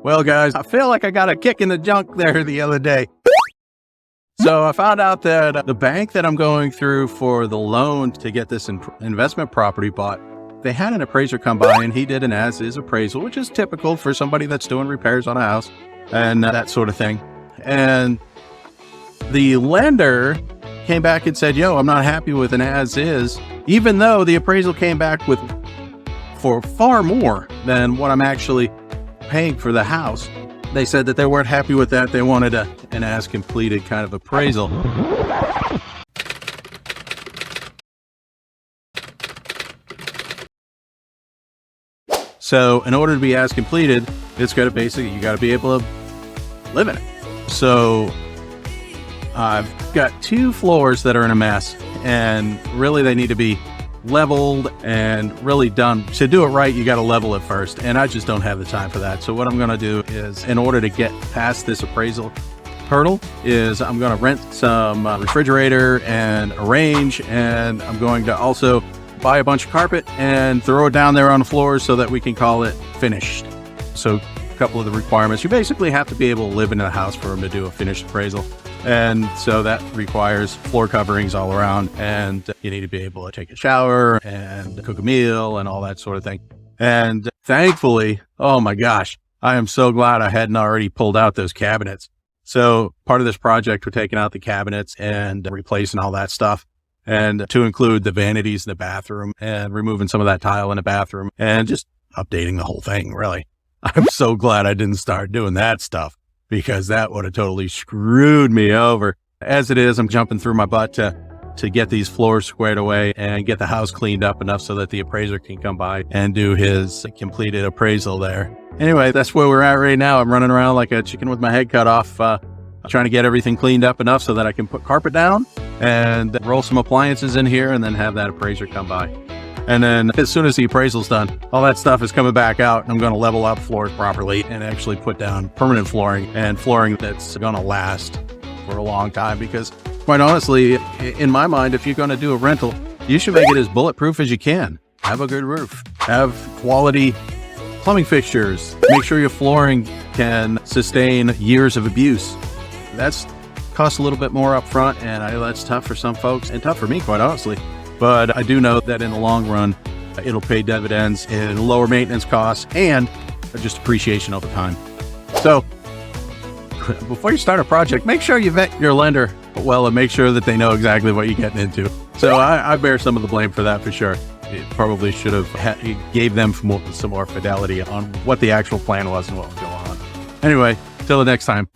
Well, guys, I feel like I got a kick in the junk there the other day. So I found out that the bank that I'm going through for the loan to get this investment property bought, they had an appraiser come by and he did an as-is appraisal, which is typical for somebody that's doing repairs on a house and that sort of thing. And the lender came back and said, yo, I'm not happy with an as-is, even though the appraisal came back for far more than what I'm actually paying for the house. They said that they weren't happy with that. They wanted an as-completed kind of appraisal. So in order to be as-completed, it's got to basically, you got to be able to live in it. So I've got 2 floors that are in a mess, and really they need to be leveled and really done. To do it right, you got to level it first, and I just don't have the time for that. So what I'm going to do is, in order to get past this appraisal hurdle, is I'm going to rent some refrigerator and arrange, and I'm going to also buy a bunch of carpet and throw it down there on the floors so that we can call it finished. So a couple of the requirements: you basically have to be able to live in a house for them to do a finished appraisal. And so that requires floor coverings all around, and you need to be able to take a shower and cook a meal and all that sort of thing. And thankfully, oh my gosh, I am so glad I hadn't already pulled out those cabinets. So part of this project, we're taking out the cabinets and replacing all that stuff, and to include the vanities in the bathroom and removing some of that tile in the bathroom and just updating the whole thing, really. I'm so glad I didn't start doing that stuff, because that would have totally screwed me over. As it is, I'm jumping through my butt to get these floors squared away and get the house cleaned up enough so that the appraiser can come by and do his completed appraisal there. Anyway, that's where we're at right now. I'm running around like a chicken with my head cut off, trying to get everything cleaned up enough so that I can put carpet down and roll some appliances in here and then have that appraiser come by. And then as soon as the appraisal's done, all that stuff is coming back out, and I'm going to level up floors properly and actually put down permanent flooring, and flooring that's going to last for a long time. Because quite honestly, in my mind, if you're going to do a rental, you should make it as bulletproof as you can. Have a good roof, have quality plumbing fixtures, make sure your flooring can sustain years of abuse. That's costs a little bit more up front, and I know that's tough for some folks and tough for me, quite honestly. But I do know that in the long run, it'll pay dividends in lower maintenance costs and just appreciation over time. So before you start a project, make sure you vet your lender well and make sure that they know exactly what you're getting into. So I bear some of the blame for that for sure. It probably should have gave them some more fidelity on what the actual plan was and what was going on. Anyway, till the next time.